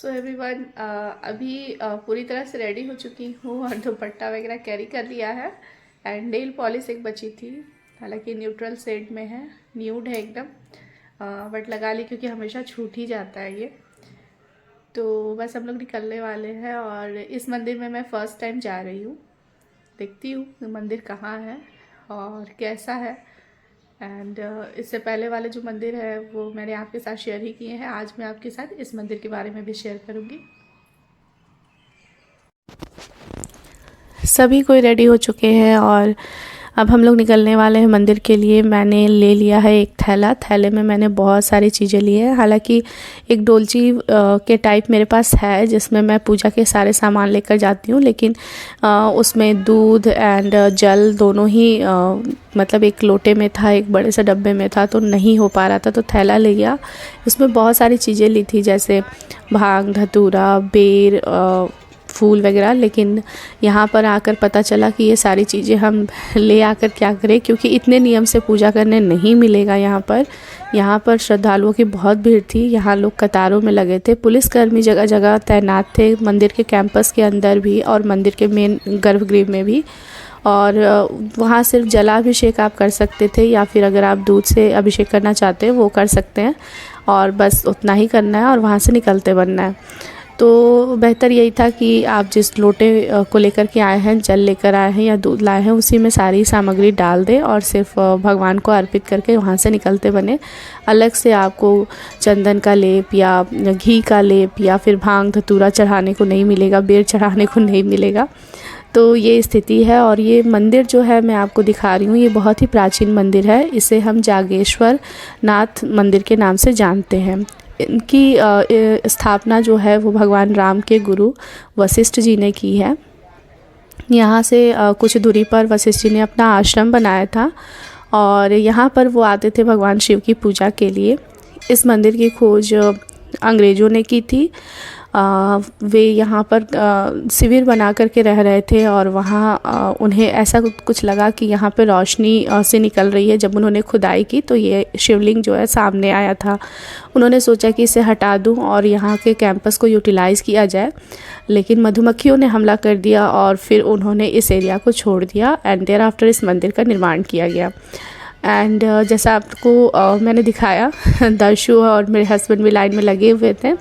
So everyone, अभी पूरी तरह से रेडी हो चुकी हूँ और दुपट्टा वगैरह कैरी कर लिया है। एंड नेल पॉलिश एक बची थी, हालांकि न्यूट्रल शेड में है, न्यूड है एकदम, बट लगा ली क्योंकि हमेशा छूट ही जाता है ये। तो बस हम लोग निकलने वाले हैं और इस मंदिर में मैं फ़र्स्ट टाइम जा रही हूँ। देखती हूँ मंदिर कहाँ है और कैसा है। एंड इससे पहले वाले जो मंदिर है वो मैंने आपके साथ शेयर ही किए हैं। आज मैं आपके साथ इस मंदिर के बारे में भी शेयर करूँगी। सभी कोई रेडी हो चुके हैं और अब हम लोग निकलने वाले हैं मंदिर के लिए। मैंने ले लिया है एक थैला, थैले में मैंने बहुत सारी चीज़ें ली है। हालांकि एक डोलची के टाइप मेरे पास है जिसमें मैं पूजा के सारे सामान लेकर जाती हूँ, लेकिन उसमें दूध एंड जल दोनों ही मतलब एक लोटे में था, एक बड़े से डब्बे में था, तो नहीं हो पा रहा था, तो थैला ले गया। इसमें बहुत सारी चीज़ें ली थी जैसे भांग, धतूरा, बेर, फूल वगैरह। लेकिन यहाँ पर आकर पता चला कि ये सारी चीज़ें हम ले आकर क्या करें, क्योंकि इतने नियम से पूजा करने नहीं मिलेगा यहाँ पर। यहाँ पर श्रद्धालुओं की बहुत भीड़ थी, यहाँ लोग कतारों में लगे थे, पुलिसकर्मी जगह जगह तैनात थे, मंदिर के कैंपस के अंदर भी और मंदिर के मेन गर्भगृह में भी। और वहाँ सिर्फ जलाभिषेक आप कर सकते थे, या फिर अगर आप दूध से अभिषेक करना चाहते हैं वो कर सकते हैं, और बस उतना ही करना है और वहाँ से निकलते बनना है। तो बेहतर यही था कि आप जिस लोटे को लेकर के आए हैं, जल लेकर आए हैं या दूध लाए हैं, उसी में सारी सामग्री डाल दें और सिर्फ भगवान को अर्पित करके वहाँ से निकलते बने। अलग से आपको चंदन का लेप या घी का लेप या फिर भांग धतूरा चढ़ाने को नहीं मिलेगा, बेर चढ़ाने को नहीं मिलेगा। तो ये स्थिति है। और ये मंदिर जो है मैं आपको दिखा रही हूँ, ये बहुत ही प्राचीन मंदिर है। इसे हम जागेश्वर नाथ मंदिर के नाम से जानते हैं। इनकी स्थापना जो है वो भगवान राम के गुरु वशिष्ठ जी ने की है। यहाँ से कुछ दूरी पर वशिष्ठ जी ने अपना आश्रम बनाया था और यहाँ पर वो आते थे भगवान शिव की पूजा के लिए। इस मंदिर की खोज अंग्रेज़ों ने की थी। वे यहाँ पर शिविर बना करके रह रहे थे और वहाँ उन्हें ऐसा कुछ लगा कि यहाँ पे रोशनी से निकल रही है। जब उन्होंने खुदाई की तो ये शिवलिंग जो है सामने आया था। उन्होंने सोचा कि इसे हटा दूँ और यहाँ के कैंपस को यूटिलाइज़ किया जाए, लेकिन मधुमक्खियों ने हमला कर दिया और फिर उन्होंने इस एरिया को छोड़ दिया। एंड देयर आफ्टर इस मंदिर का निर्माण किया गया। एंड जैसा आपको मैंने दिखाया, दर्शु और मेरे हस्बैंड भी लाइन में लगे हुए थे।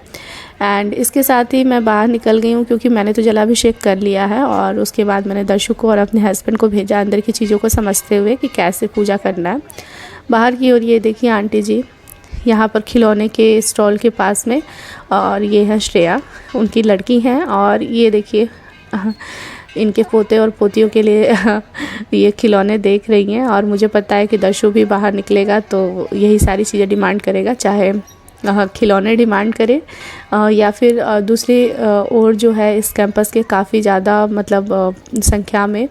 एंड इसके साथ ही मैं बाहर निकल गई हूँ, क्योंकि मैंने तो जलाभिषेक कर लिया है। और उसके बाद मैंने दर्शु को और अपने हस्बैंड को भेजा अंदर की चीज़ों को समझते हुए कि कैसे पूजा करना है। बाहर की ओर ये देखिए आंटी जी यहाँ पर खिलौने के स्टॉल के पास में, और ये है श्रेया, उनकी लड़की हैं। और ये देखिए इनके पोते और पोतियों के लिए ये खिलौने देख रही हैं। और मुझे पता है कि दर्शु भी बाहर निकलेगा तो यही सारी चीज़ें डिमांड करेगा, चाहे खिलौने डिमांड करे या फिर दूसरी ओर जो है इस कैंपस के काफ़ी ज़्यादा मतलब संख्या में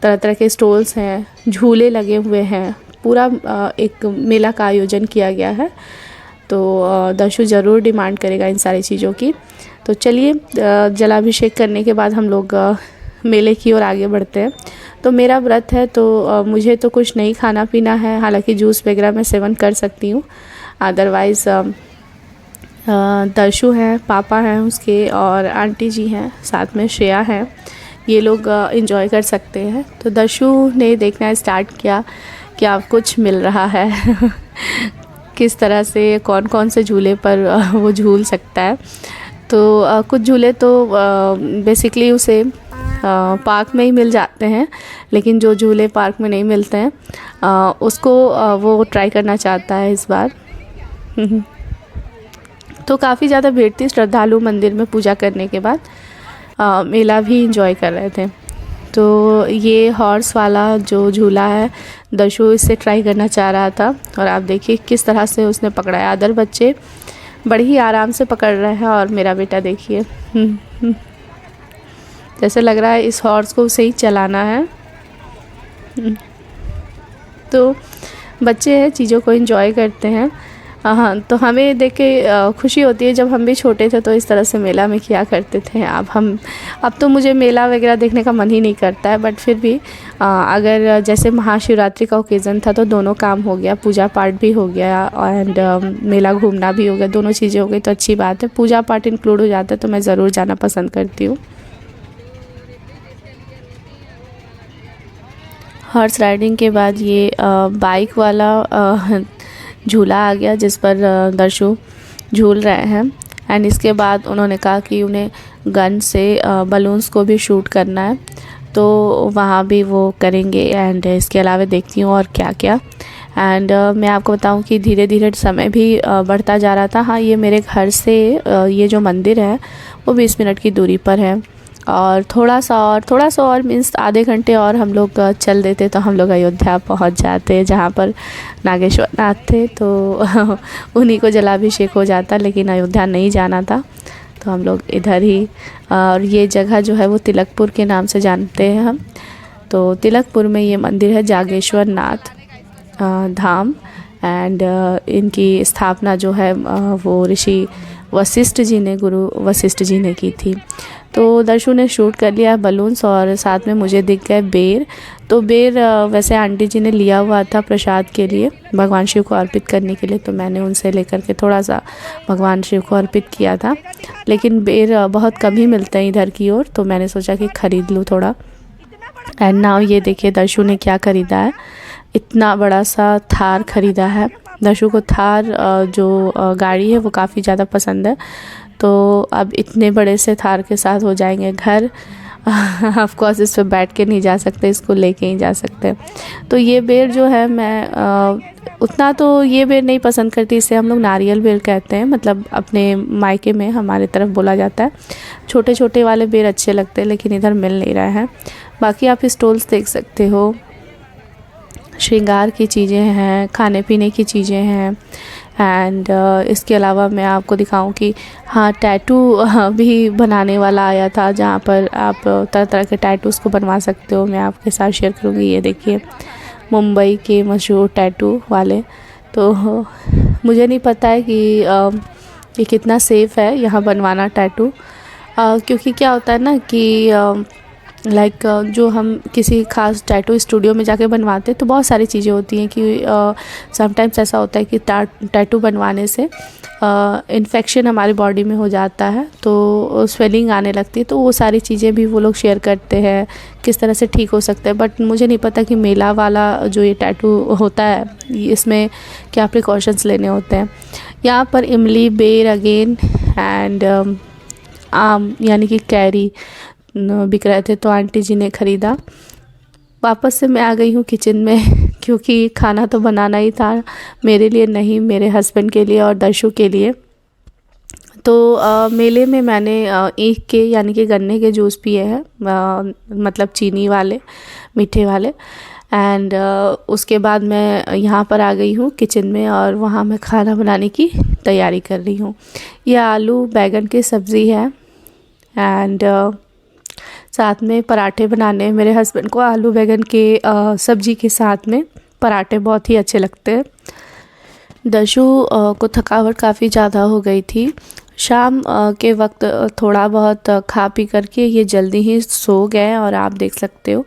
तरह तरह के स्टॉल्स हैं, झूले लगे हुए हैं, पूरा एक मेला का आयोजन किया गया है। तो दर्शु ज़रूर डिमांड करेगा इन सारी चीज़ों की। तो चलिए जलाभिषेक करने के बाद हम लोग मेले की ओर आगे बढ़ते हैं। तो मेरा व्रत है तो मुझे तो कुछ नहीं खाना पीना है, हालांकि जूस वगैरह मैं सेवन कर सकती हूँ। अदरवाइज़ दर्शु हैं, पापा हैं उसके, और आंटी जी हैं, साथ में श्रेया हैं, ये लोग एंजॉय कर सकते हैं। तो दर्शु ने देखना स्टार्ट किया कि अब कुछ मिल रहा है किस तरह से कौन कौन से झूले पर वो झूल सकता है। तो कुछ झूले तो बेसिकली उसे पार्क में ही मिल जाते हैं, लेकिन जो झूले पार्क में नहीं मिलते हैं उसको वो ट्राई करना चाहता है इस बार। तो काफ़ी ज़्यादा भीड़ थी श्रद्धालु मंदिर में पूजा करने के बाद, मेला भी एंजॉय कर रहे थे। तो ये हॉर्स वाला जो झूला है, दर्शु इससे ट्राई करना चाह रहा था और आप देखिए किस तरह से उसने पकड़ा है। अदर बच्चे बड़े ही आराम से पकड़ रहे हैं और मेरा बेटा देखिए जैसे लग रहा है इस हॉर्स को उसे ही चलाना है। तो बच्चे हैं, चीज़ों को एंजॉय करते हैं। हाँ, तो हमें देख के खुशी होती है। जब हम भी छोटे थे तो इस तरह से मेला में किया करते थे। अब तो मुझे मेला वगैरह देखने का मन ही नहीं करता है, बट फिर भी अगर जैसे महाशिवरात्रि का ओकेज़न था तो दोनों काम हो गया, पूजा पाठ भी हो गया एंड मेला घूमना भी हो गया, दोनों चीज़ें हो गई तो अच्छी बात है। पूजा पाठ इंक्लूड हो जाता है तो मैं ज़रूर जाना पसंद करती हूँ। हॉर्स राइडिंग के बाद ये बाइक वाला झूला आ गया जिस पर दर्शु झूल रहे हैं। एंड इसके बाद उन्होंने कहा कि उन्हें गन से बलून्स को भी शूट करना है, तो वहाँ भी वो करेंगे। एंड इसके अलावा देखती हूँ और क्या क्या। एंड मैं आपको बताऊँ कि धीरे धीरे समय भी बढ़ता जा रहा था। हाँ, ये मेरे घर से ये जो मंदिर है वो 20 मिनट की दूरी पर है, और थोड़ा सा और मीन्स आधे घंटे और हम लोग चल देते तो हम लोग अयोध्या पहुंच जाते, जहाँ पर नागेश्वर नाथ थे। तो उन्हीं को जलाभिषेक हो जाता, लेकिन अयोध्या नहीं जाना था तो हम लोग इधर ही। और ये जगह जो है वो तिलकपुर के नाम से जानते हैं हम। तो तिलकपुर में ये मंदिर है जागेश्वर नाथ धाम। एंड इनकी स्थापना जो है वो ऋषि वशिष्ठ जी ने, गुरु वशिष्ठ जी ने की थी। तो दर्शु ने शूट कर लिया बलून्स, और साथ में मुझे दिख गए बेर। तो बेर वैसे आंटी जी ने लिया हुआ था प्रसाद के लिए, भगवान शिव को अर्पित करने के लिए, तो मैंने उनसे लेकर के थोड़ा सा भगवान शिव को अर्पित किया था। लेकिन बेर बहुत कम ही मिलते हैं इधर की ओर, तो मैंने सोचा कि ख़रीद लूँ थोड़ा। एंड नाउ ये देखिए दर्शु ने क्या ख़रीदा है, इतना बड़ा सा थार ख़रीदा है। दर्शु को थार जो गाड़ी है वो काफ़ी ज़्यादा पसंद है, तो अब इतने बड़े से थार के साथ हो जाएंगे घर। ऑफ कोर्स इस पर बैठ के नहीं जा सकते, इसको लेके ही जा सकते। तो ये बेर जो है मैं उतना तो ये बेर नहीं पसंद करती, इसे हम लोग नारियल बेर कहते हैं, मतलब अपने मायके में हमारे तरफ बोला जाता है। छोटे छोटे वाले बेर अच्छे लगते हैं, लेकिन इधर मिल नहीं रहा है। बाकी आप स्टॉल्स देख सकते हो, श्रृंगार की चीज़ें हैं, खाने पीने की चीज़ें हैं। एंड इसके अलावा मैं आपको दिखाऊं कि हाँ, टैटू भी बनाने वाला आया था, जहाँ पर आप तरह तरह के टैटूज़ को बनवा सकते हो। मैं आपके साथ शेयर करूँगी। ये देखिए मुंबई के मशहूर टैटू वाले। तो मुझे नहीं पता है कि ये कितना सेफ़ है यहाँ बनवाना टैटू, क्योंकि क्या होता है ना कि लाइक जो हम किसी खास टैटू स्टूडियो में जाके बनवाते हैं तो बहुत सारी चीज़ें होती हैं कि समटाइम्स ऐसा होता है कि टैटू बनवाने से इन्फेक्शन हमारी बॉडी में हो जाता है, तो स्वेलिंग आने लगती है। तो वो सारी चीज़ें भी वो लोग शेयर करते हैं किस तरह से ठीक हो सकते हैं। बट मुझे नहीं पता कि मेला वाला जो ये टैटू होता है इसमें क्या प्रिकॉशंस लेने होते हैं। यहाँ पर इमली, बेर अगेन एंड आम यानी कि कैरी बिक रहे थे, तो आंटी जी ने ख़रीदा। वापस से मैं आ गई हूँ किचन में, क्योंकि खाना तो बनाना ही था मेरे लिए नहीं, मेरे हस्बैंड के लिए और दर्शु के लिए। तो मेले में मैंने ईख के यानी कि गन्ने के जूस पिए हैं, मतलब चीनी वाले, मीठे वाले। एंड उसके बाद मैं यहाँ पर आ गई हूँ किचन में, और वहाँ मैं खाना बनाने की तैयारी कर रही हूँ। यह आलू बैगन की सब्ज़ी है एंड साथ में पराठे बनाने। मेरे हस्बैंड को आलू बैगन के सब्ज़ी के साथ में पराठे बहुत ही अच्छे लगते हैं। दर्शु को थकावट काफ़ी ज़्यादा हो गई थी। शाम के वक्त थोड़ा बहुत खा पी करके ये जल्दी ही सो गए, और आप देख सकते हो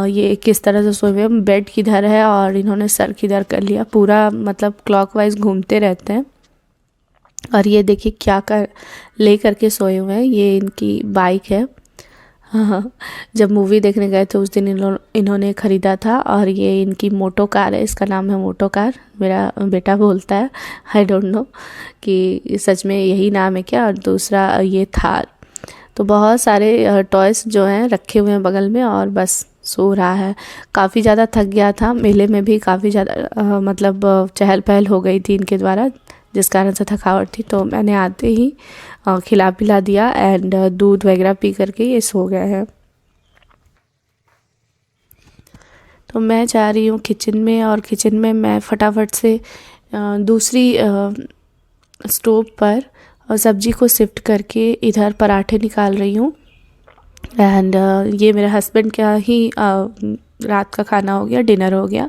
ये किस तरह से सोए हुए। बेड किधर है और इन्होंने सर किधर कर लिया, पूरा मतलब क्लॉकवाइज घूमते रहते हैं। और ये देखिए क्या ले करके सोए हुए हैं, ये इनकी बाइक है। हाँ, जब मूवी देखने गए थे उस दिन इन्होंने ख़रीदा था। और ये इनकी मोटो कार है, इसका नाम है मोटो कार। मेरा बेटा बोलता है, आई डोंट नो कि सच में यही नाम है क्या। और दूसरा ये थार। तो बहुत सारे टॉयज़ जो हैं रखे हुए हैं बगल में, और बस सो रहा है। काफ़ी ज़्यादा थक गया था, मेले में भी काफ़ी ज़्यादा मतलब चहल पहल हो गई थी इनके द्वारा, जिस कारण से थकावट थी। तो मैंने आते ही खिला पिला दिया एंड दूध वगैरह पी करके ये सो गए हैं। तो मैं जा रही हूँ किचन में, और किचन में मैं फटाफट से दूसरी स्टोव पर और सब्जी को शिफ्ट करके इधर पराठे निकाल रही हूँ। एंड ये मेरे हस्बैंड का ही रात का खाना हो गया, डिनर हो गया।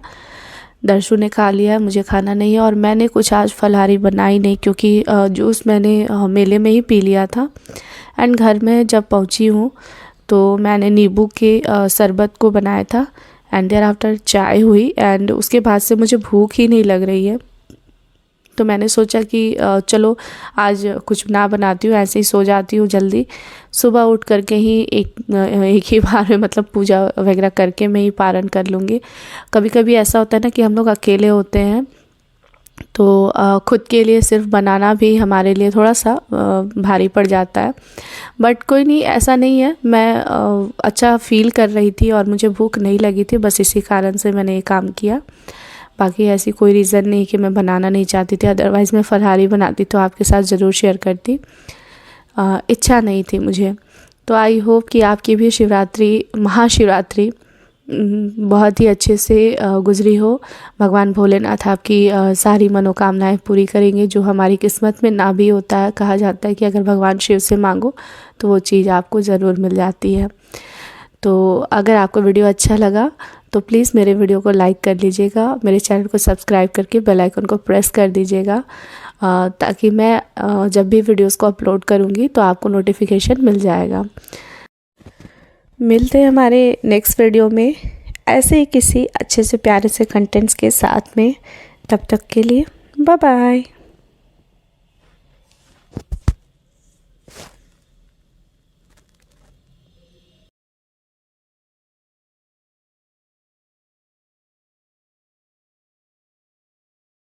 दर्शु ने खा लिया, मुझे खाना नहीं है। और मैंने कुछ आज फलाहारी बनाई नहीं, क्योंकि जूस मैंने मेले में ही पी लिया था। एंड घर में जब पहुंची हूँ तो मैंने नींबू के शरबत को बनाया था एंड देयर आफ्टर चाय हुई। एंड उसके बाद से मुझे भूख ही नहीं लग रही है, तो मैंने सोचा कि चलो आज कुछ ना बनाती हूँ, ऐसे ही सो जाती हूँ जल्दी। सुबह उठ करके ही एक ही बार में मतलब पूजा वगैरह करके मैं ही पारण कर लूँगी। कभी कभी ऐसा होता है ना कि हम लोग अकेले होते हैं, तो खुद के लिए सिर्फ बनाना भी हमारे लिए थोड़ा सा भारी पड़ जाता है। बट कोई नहीं, ऐसा नहीं है, मैं अच्छा फील कर रही थी और मुझे भूख नहीं लगी थी, बस इसी कारण से मैंने ये काम किया। बाकी ऐसी कोई रीज़न नहीं कि मैं बनाना नहीं चाहती थी, अदरवाइज़ मैं फलाहारी बनाती तो आपके साथ ज़रूर शेयर करती। इच्छा नहीं थी मुझे। तो आई होप कि आपकी भी शिवरात्रि, महाशिवरात्रि बहुत ही अच्छे से गुजरी हो। भगवान भोलेनाथ आपकी सारी मनोकामनाएं पूरी करेंगे। जो हमारी किस्मत में ना भी होता है, कहा जाता है कि अगर भगवान शिव से मांगो तो वो चीज़ आपको ज़रूर मिल जाती है। तो अगर आपको वीडियो अच्छा लगा तो प्लीज़ मेरे वीडियो को लाइक कर लीजिएगा, मेरे चैनल को सब्सक्राइब करके बेल आइकन को प्रेस कर दीजिएगा, ताकि मैं जब भी वीडियोस को अपलोड करूँगी तो आपको नोटिफिकेशन मिल जाएगा। मिलते हैं हमारे नेक्स्ट वीडियो में ऐसे ही किसी अच्छे से प्यारे से कंटेंट्स के साथ में। तब तक के लिए बाय बाय।